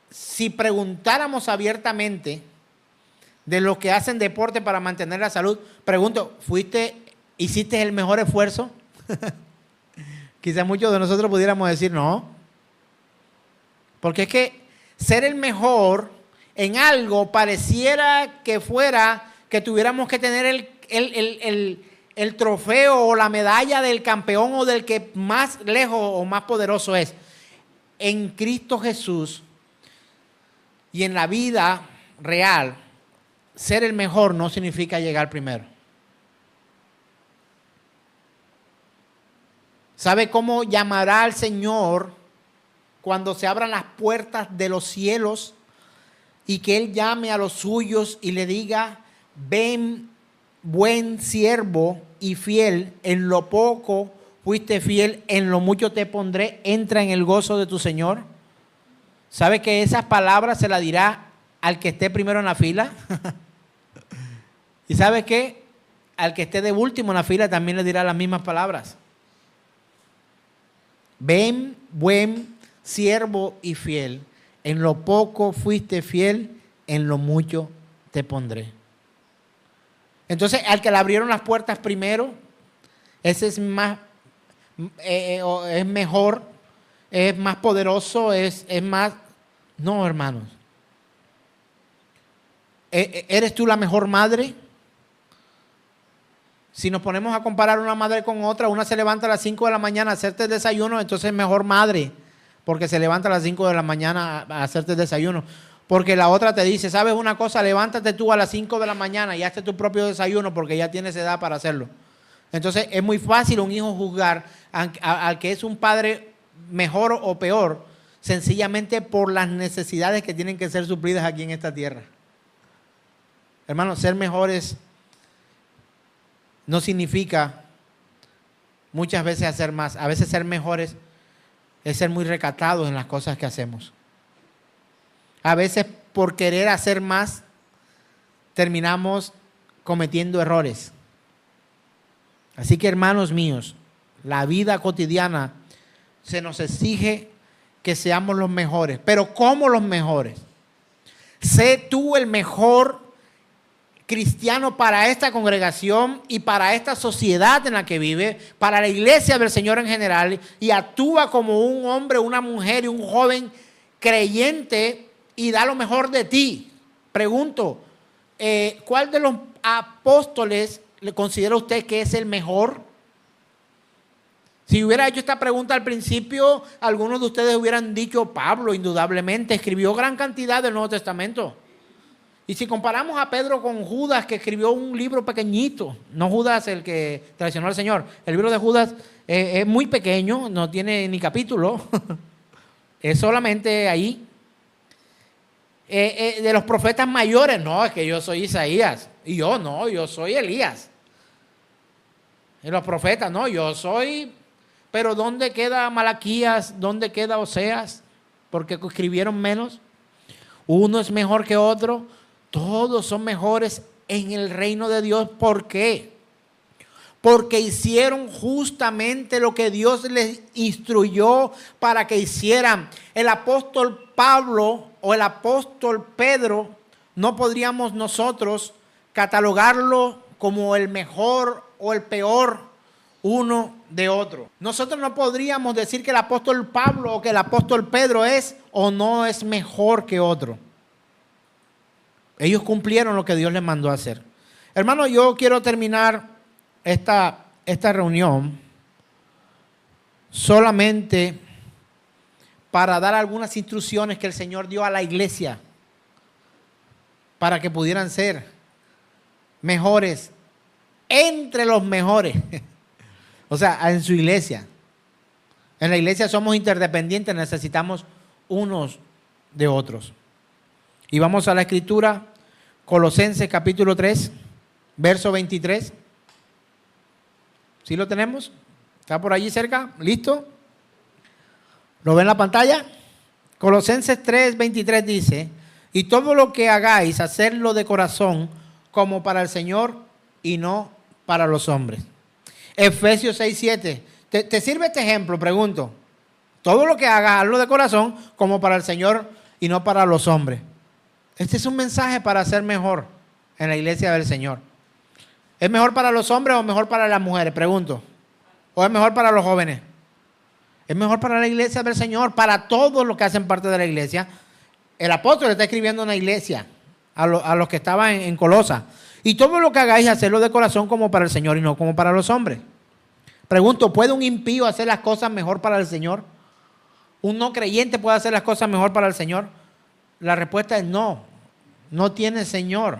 si preguntáramos abiertamente de los que hacen deporte para mantener la salud, pregunto, ¿hiciste el mejor esfuerzo? Quizás muchos de nosotros pudiéramos decir no. Porque es que ser el mejor en algo pareciera que fuera que tuviéramos que tener el trofeo o la medalla del campeón o del que más lejos o más poderoso es. En Cristo Jesús y en la vida real, ser el mejor no significa llegar primero. ¿Sabe cómo llamará al Señor cuando se abran las puertas de los cielos y que Él llame a los suyos y le diga: ven, buen siervo y fiel, en lo poco fuiste fiel, en lo mucho te pondré, entra en el gozo de tu Señor? ¿Sabe que esas palabras se las dirá al que esté primero en la fila? ¿Y sabe qué? Al que esté de último en la fila también le dirá las mismas palabras. Ven, buen siervo y fiel, en lo poco fuiste fiel, en lo mucho te pondré. Entonces, al que le abrieron las puertas primero, ese es más, es mejor, es más poderoso, es más. No, hermanos. ¿Eres tú la mejor madre? Si nos ponemos a comparar una madre con otra, una se levanta a las 5 de la mañana a hacerte el desayuno, entonces es mejor madre, porque se levanta a las 5 de la mañana a hacerte el desayuno. Porque la otra te dice, ¿sabes una cosa? Levántate tú a las 5 de la mañana y hazte tu propio desayuno porque ya tienes edad para hacerlo. Entonces es muy fácil un hijo juzgar al que es un padre mejor o peor, sencillamente por las necesidades que tienen que ser suplidas aquí en esta tierra. Hermanos, ser mejores no significa muchas veces hacer más. A veces ser mejores es ser muy recatados en las cosas que hacemos. A veces por querer hacer más terminamos cometiendo errores. Así que, hermanos míos, la vida cotidiana se nos exige que seamos los mejores. Pero ¿cómo los mejores? Sé tú el mejor cristiano para esta congregación y para esta sociedad en la que vive, para la iglesia del Señor en general, y actúa como un hombre, una mujer y un joven creyente y da lo mejor de ti. Pregunto, ¿cuál de los apóstoles le considera usted que es el mejor? Si hubiera hecho esta pregunta al principio, algunos de ustedes hubieran dicho Pablo, indudablemente, escribió gran cantidad del Nuevo Testamento. Y si comparamos a Pedro con Judas, que escribió un libro pequeñito, no Judas el que traicionó al Señor, el libro de Judas es muy pequeño, no tiene ni capítulo, es solamente ahí. De los profetas mayores, no, es que yo soy Isaías, y yo no, yo soy Elías. De los profetas, no, yo soy, pero ¿dónde queda Malaquías? ¿Dónde queda Oseas? Porque escribieron menos. Uno es mejor que otro. Todos son mejores en el reino de Dios. ¿Por qué? Porque hicieron justamente lo que Dios les instruyó para que hicieran. El apóstol Pablo o el apóstol Pedro, no podríamos nosotros catalogarlo como el mejor o el peor uno de otro. Nosotros no podríamos decir que el apóstol Pablo o que el apóstol Pedro es o no es mejor que otro. Ellos cumplieron lo que Dios les mandó a hacer. Hermano, yo quiero terminar esta reunión solamente para dar algunas instrucciones que el Señor dio a la iglesia para que pudieran ser mejores entre los mejores. O sea, en su iglesia. En la iglesia somos interdependientes, necesitamos unos de otros. Y vamos a la escritura, Colosenses capítulo 3, verso 23. ¿Sí lo tenemos? ¿Está por allí cerca? ¿Listo? ¿Lo ven en la pantalla? Colosenses 3, 23 dice, y todo lo que hagáis, hacerlo de corazón, como para el Señor y no para los hombres. Efesios 6, 7. ¿Te sirve este ejemplo? Pregunto. Todo lo que hagas, hazlo de corazón, como para el Señor y no para los hombres. Este es un mensaje para ser mejor en la iglesia del Señor. ¿Es mejor para los hombres o mejor para las mujeres? Pregunto. ¿O es mejor para los jóvenes? Es mejor para la iglesia del Señor, para todos los que hacen parte de la iglesia. El apóstol está escribiendo a una iglesia, a los que estaban en Colosa. Y todo lo que hagáis, hacerlo de corazón como para el Señor y no como para los hombres. Pregunto, ¿puede un impío hacer las cosas mejor para el Señor? ¿Un no creyente puede hacer las cosas mejor para el Señor? La respuesta es no. No tiene Señor.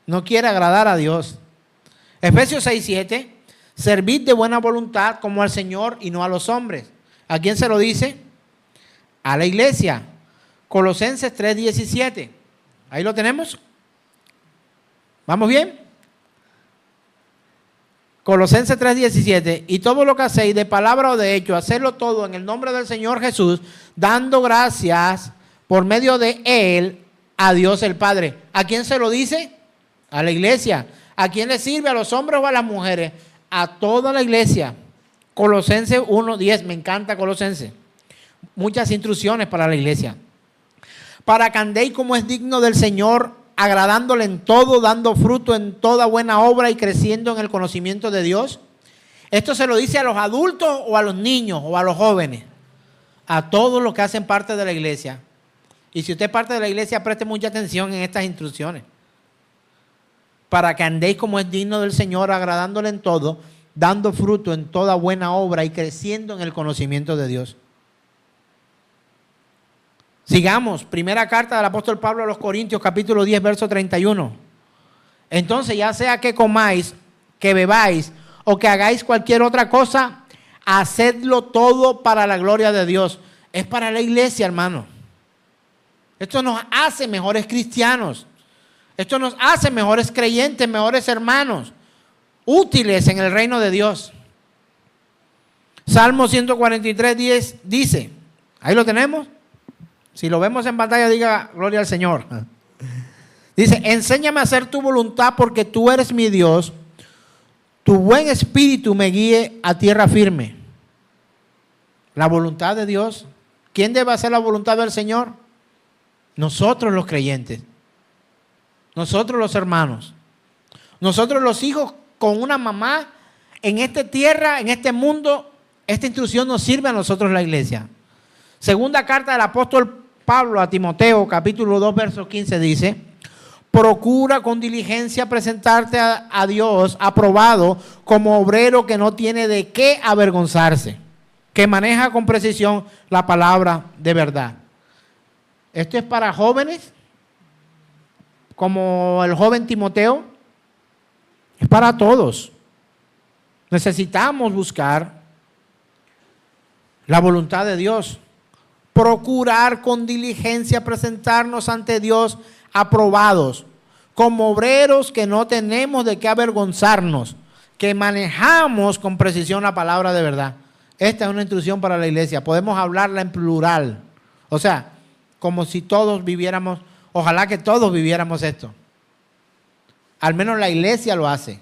No quiere agradar a Dios. Efesios 6, 7. Servid de buena voluntad como al Señor y no a los hombres. ¿A quién se lo dice? A la iglesia. Colosenses 3, 17. Ahí lo tenemos. ¿Vamos bien? Colosenses 3, 17. Y todo lo que hacéis de palabra o de hecho, hacedlo todo en el nombre del Señor Jesús, dando gracias por medio de Él a Dios el Padre. ¿A quién se lo dice? A la iglesia. ¿A quién le sirve? ¿A los hombres o a las mujeres? A toda la iglesia. Colosenses 1, 10. Me encanta Colosenses. Muchas instrucciones para la iglesia. Para que andéis como es digno del Señor, agradándole en todo, dando fruto en toda buena obra y creciendo en el conocimiento de Dios. Esto se lo dice a los adultos o a los niños o a los jóvenes. A todos los que hacen parte de la iglesia. Y si usted es parte de la iglesia, preste mucha atención en estas instrucciones. para que andéis como es digno del Señor, agradándole en todo, dando fruto en toda buena obra y creciendo en el conocimiento de Dios. Sigamos, primera carta del apóstol Pablo a los Corintios, capítulo 10, verso 31. Entonces, ya sea que comáis, que bebáis o que hagáis cualquier otra cosa, hacedlo todo para la gloria de Dios. Es para la iglesia, hermano. Esto nos hace mejores cristianos. Esto nos hace mejores creyentes, mejores hermanos, útiles en el reino de Dios. Salmo 143, 10 dice, ahí lo tenemos. Si lo vemos en pantalla, diga gloria al Señor. Dice, enséñame a hacer tu voluntad porque tú eres mi Dios. Tu buen espíritu me guíe a tierra firme. La voluntad de Dios. ¿Quién debe hacer la voluntad del Señor? Nosotros los creyentes. Nosotros los hermanos. Nosotros los hijos con una mamá en esta tierra, en este mundo. Esta instrucción nos sirve a nosotros la iglesia. Segunda carta del apóstol Pablo a Timoteo, capítulo 2, verso 15 dice, procura con diligencia presentarte a Dios aprobado como obrero que no tiene de qué avergonzarse, que maneja con precisión la palabra de verdad. Esto es para jóvenes, como el joven Timoteo, es para todos. Necesitamos buscar la voluntad de Dios. Procurar con diligencia presentarnos ante Dios aprobados, como obreros que no tenemos de qué avergonzarnos, que manejamos con precisión la palabra de verdad. Esta es una instrucción para la iglesia. Podemos hablarla en plural. O sea, como si todos viviéramos, ojalá que todos viviéramos esto. Al menos la iglesia lo hace.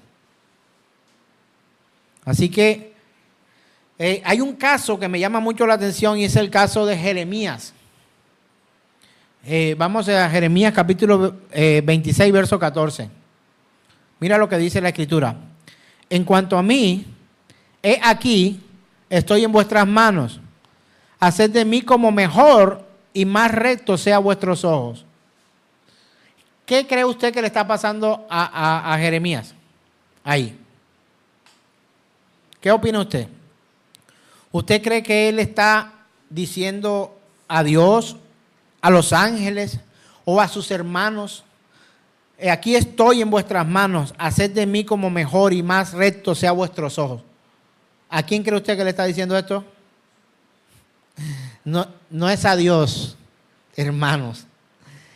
Así que hay un caso que me llama mucho la atención y es el caso de Jeremías. Vamos a Jeremías capítulo 26, verso 14. Mira lo que dice la Escritura. En cuanto a mí, he aquí, estoy en vuestras manos. Haced de mí como mejor y más recto sea vuestros ojos. ¿Qué cree usted que le está pasando a Jeremías? Ahí. ¿Qué opina usted? ¿Usted cree que él está diciendo a Dios, a los ángeles o a sus hermanos, aquí estoy en vuestras manos, haced de mí como mejor y más recto sea vuestros ojos? ¿A quién cree usted que le está diciendo esto? No es a Dios, hermanos.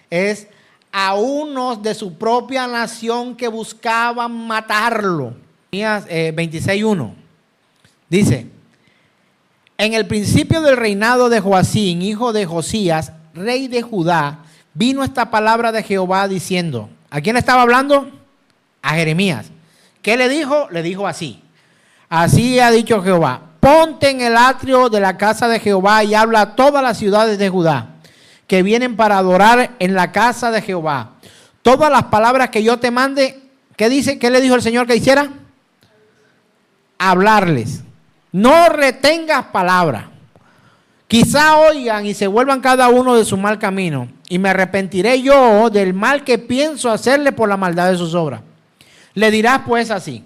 Es a unos de su propia nación que buscaban matarlo. Jeremías 26:1 dice, en el principio del reinado de Joacín, hijo de Josías, rey de Judá, vino esta palabra de Jehová diciendo, ¿a quién estaba hablando? A Jeremías. ¿Qué le dijo? Le dijo así, así ha dicho Jehová, ponte en el atrio de la casa de Jehová y habla a todas las ciudades de Judá que vienen para adorar en la casa de Jehová. Todas las palabras que yo te mande, ¿qué dice? ¿Qué le dijo el Señor que hiciera? Hablarles. No retengas palabra. Quizá oigan y se vuelvan cada uno de su mal camino, y me arrepentiré yo del mal que pienso hacerle por la maldad de sus obras. Le dirás pues así,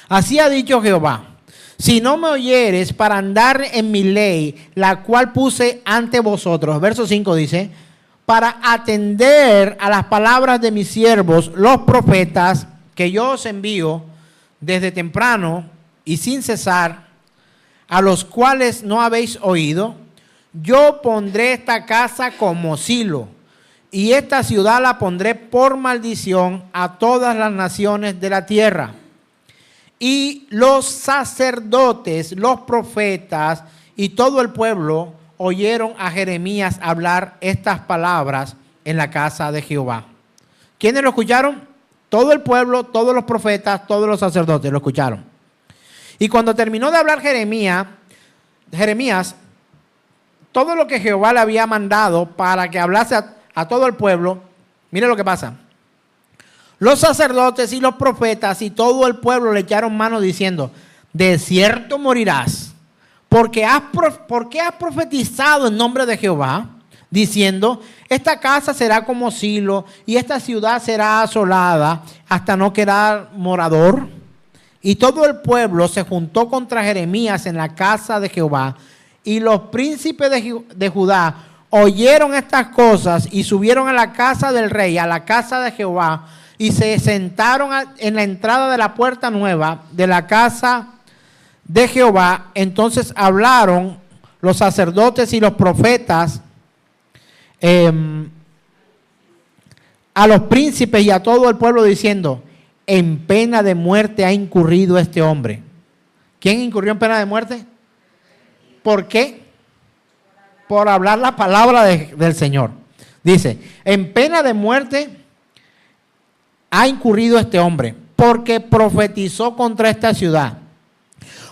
así ha dicho Jehová, si no me oyeres para andar en mi ley, la cual puse ante vosotros, verso 5 dice, para atender a las palabras de mis siervos, los profetas, que yo os envío desde temprano y sin cesar, a los cuales no habéis oído, yo pondré esta casa como silo, y esta ciudad la pondré por maldición a todas las naciones de la tierra. Y los sacerdotes, los profetas y todo el pueblo oyeron a Jeremías hablar estas palabras en la casa de Jehová. ¿Quiénes lo escucharon? Todo el pueblo, todos los profetas, todos los sacerdotes lo escucharon. Y cuando terminó de hablar Jeremías, todo lo que Jehová le había mandado para que hablase a todo el pueblo, mire lo que pasa. Los sacerdotes y los profetas y todo el pueblo le echaron mano diciendo, de cierto morirás, porque has profetizado en nombre de Jehová. diciendo: esta casa será como Silo, y esta ciudad será asolada hasta no quedar morador. Y todo el pueblo se juntó contra Jeremías en la casa de Jehová, y los príncipes de Judá oyeron estas cosas y subieron a la casa del rey, a la casa de Jehová, y se sentaron en la entrada de la puerta nueva de la casa de Jehová. Entonces hablaron los sacerdotes y los profetas a los príncipes y a todo el pueblo, diciendo: en pena de muerte ha incurrido este hombre. ¿Quién incurrió en pena de muerte? ¿Por qué? Por hablar la palabra del Señor. Dice: en pena de muerte ha incurrido este hombre, porque profetizó contra esta ciudad,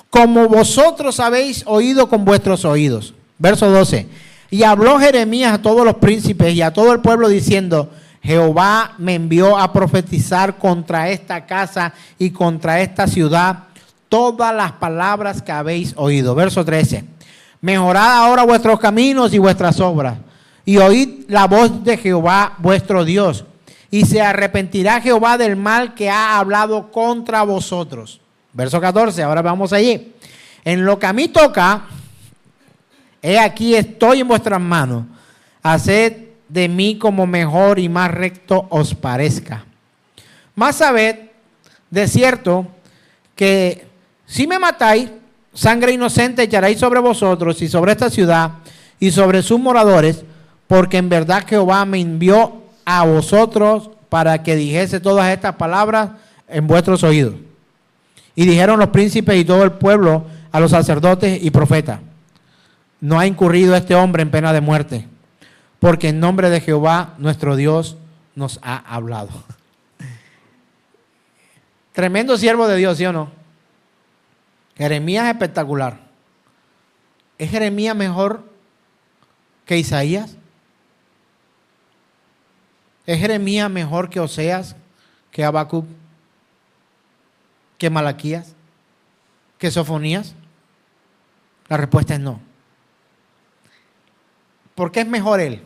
como vosotros habéis oído con vuestros oídos. Verso 12. Y habló Jeremías a todos los príncipes y a todo el pueblo, diciendo: Jehová me envió a profetizar contra esta casa y contra esta ciudad todas las palabras que habéis oído. Verso 13. Mejorad ahora vuestros caminos y vuestras obras, y oíd la voz de Jehová vuestro Dios, y se arrepentirá Jehová del mal que ha hablado contra vosotros. Verso 14, ahora vamos allí. En lo que a mí toca, he aquí estoy en vuestras manos. Haced de mí como mejor y más recto os parezca. Mas sabed de cierto que si me matáis, sangre inocente echaréis sobre vosotros y sobre esta ciudad y sobre sus moradores, porque en verdad Jehová me envió a vosotros para que dijese todas estas palabras en vuestros oídos. Y dijeron los príncipes y todo el pueblo a los sacerdotes y profetas: no ha incurrido este hombre en pena de muerte, porque en nombre de Jehová nuestro Dios nos ha hablado. Tremendo siervo de Dios, ¿sí o no? Jeremías es espectacular. ¿Es Jeremías mejor que Isaías? ¿Es Jeremías mejor que Oseas, que Habacuc, que Malaquías, que Sofonías? La respuesta es no. ¿Por qué es mejor él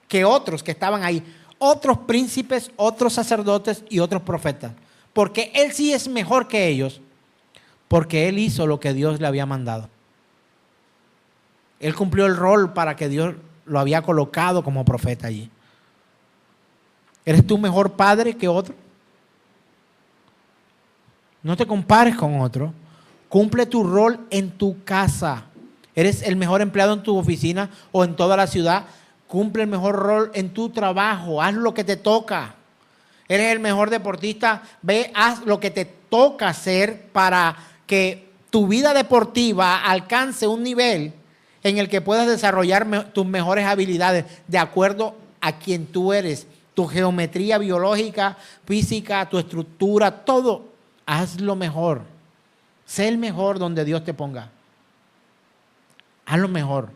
que otros que estaban ahí? Otros príncipes, otros sacerdotes y otros profetas. Porque él sí es mejor que ellos, porque él hizo lo que Dios le había mandado. Él cumplió el rol para que Dios lo había colocado como profeta allí. ¿Eres tú mejor padre que otro? No te compares con otro. Cumple tu rol en tu casa. ¿Eres el mejor empleado en tu oficina o en toda la ciudad? Cumple el mejor rol en tu trabajo. Haz lo que te toca. ¿Eres el mejor deportista? Ve, haz lo que te toca hacer para que tu vida deportiva alcance un nivel en el que puedas desarrollar tus mejores habilidades de acuerdo a quien tú eres. Tu geometría biológica, física, tu estructura, todo. Hazlo mejor. Sé el mejor donde Dios te ponga. Hazlo mejor.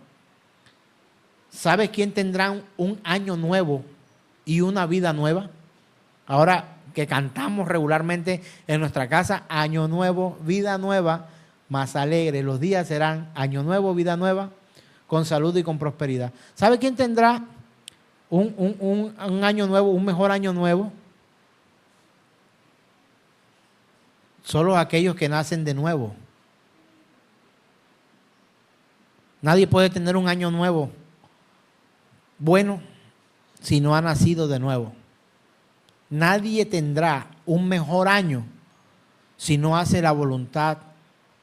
¿Sabes quién tendrá un año nuevo y una vida nueva? Ahora que cantamos regularmente en nuestra casa: año nuevo, vida nueva, más alegre. Los días serán año nuevo, vida nueva, con salud y con prosperidad. ¿Sabe quién tendrá un año nuevo, un mejor año nuevo? Solo aquellos que nacen de nuevo. Nadie puede tener un año nuevo bueno si no ha nacido de nuevo. Nadie tendrá un mejor año si no hace la voluntad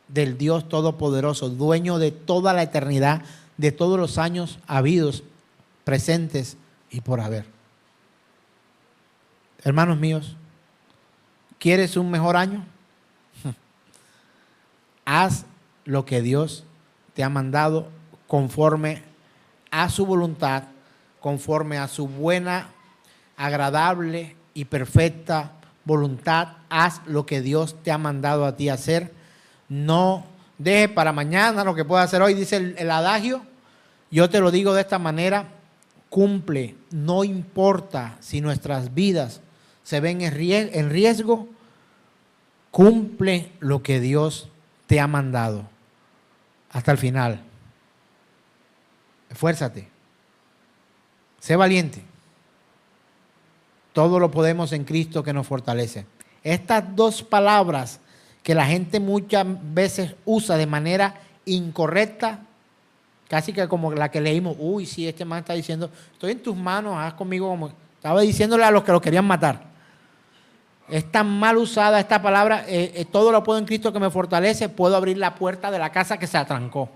del Dios Todopoderoso, dueño de toda la eternidad, de todos los años habidos, presentes y por haber. Hermanos míos, ¿quieres un mejor año? Haz lo que Dios te ha mandado conforme a su voluntad, conforme a su buena, agradable y perfecta voluntad. Haz lo que Dios te ha mandado a ti hacer. No dejes para mañana lo que puedas hacer hoy. Dice el adagio, yo te lo digo de esta manera: cumple, no importa si nuestras vidas se ven en riesgo, cumple lo que Dios te ha mandado hasta el final. Esfuérzate, Sé valiente. Todo lo podemos en Cristo que nos fortalece. Estas dos palabras que la gente muchas veces usa de manera incorrecta, casi que como la que leímos, uy, sí, este man está diciendo, estoy en tus manos, haz conmigo como... Estaba diciéndole a los que lo querían matar. Es tan mal usada esta palabra, todo lo puedo en Cristo que me fortalece, puedo abrir la puerta de la casa que se atrancó.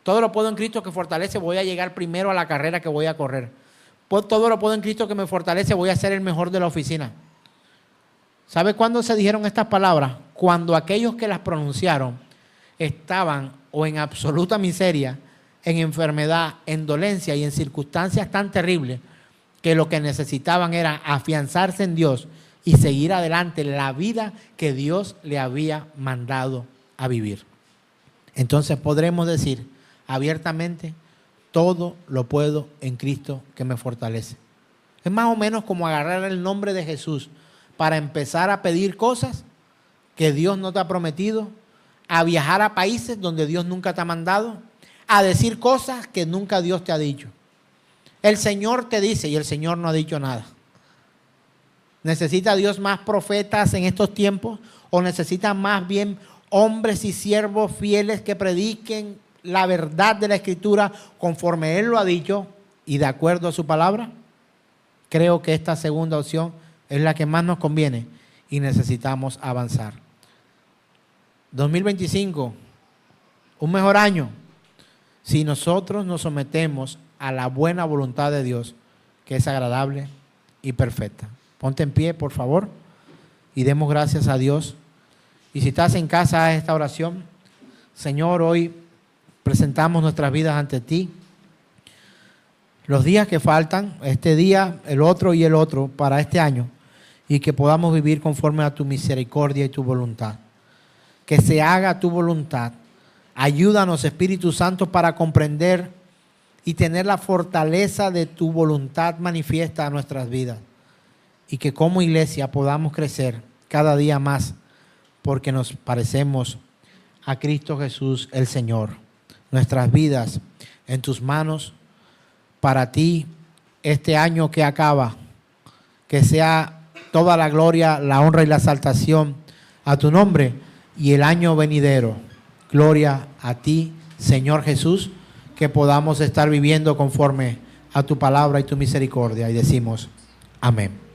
Todo lo puedo en Cristo que fortalece, voy a llegar primero a la carrera que voy a correr. Todo lo puedo en Cristo que me fortalece, voy a ser el mejor de la oficina. ¿Sabe cuándo se dijeron estas palabras? Cuando aquellos que las pronunciaron estaban o en absoluta miseria, en enfermedad, en dolencia y en circunstancias tan terribles que lo que necesitaban era afianzarse en Dios y seguir adelante la vida que Dios le había mandado a vivir. Entonces podremos decir abiertamente, todo lo puedo en Cristo que me fortalece. Es más o menos como agarrar el nombre de Jesús para empezar a pedir cosas que Dios no te ha prometido, a viajar a países donde Dios nunca te ha mandado, a decir cosas que nunca Dios te ha dicho. El Señor te dice y el Señor no ha dicho nada. ¿Necesita Dios más profetas en estos tiempos o necesita más bien hombres y siervos fieles que prediquen la verdad de la Escritura conforme Él lo ha dicho y de acuerdo a su palabra? Creo que esta segunda opción es la que más nos conviene y necesitamos avanzar. 2025, un mejor año, si nosotros nos sometemos a la buena voluntad de Dios, que es agradable y perfecta. Ponte en pie, por favor, y demos gracias a Dios. Y si estás en casa, haz esta oración. Señor, hoy presentamos nuestras vidas ante ti. Los días que faltan, este día, el otro y el otro, para este año, y que podamos vivir conforme a tu misericordia y tu voluntad. Que se haga tu voluntad. Ayúdanos, Espíritu Santo, para comprender y tener la fortaleza de tu voluntad manifiesta a nuestras vidas. Y que como iglesia podamos crecer cada día más, porque nos parecemos a Cristo Jesús el Señor. Nuestras vidas en tus manos, para ti, este año que acaba, que sea toda la gloria, la honra y la exaltación a tu nombre, y el año venidero, gloria a ti, Señor Jesús, que podamos estar viviendo conforme a tu palabra y tu misericordia. Y decimos, amén.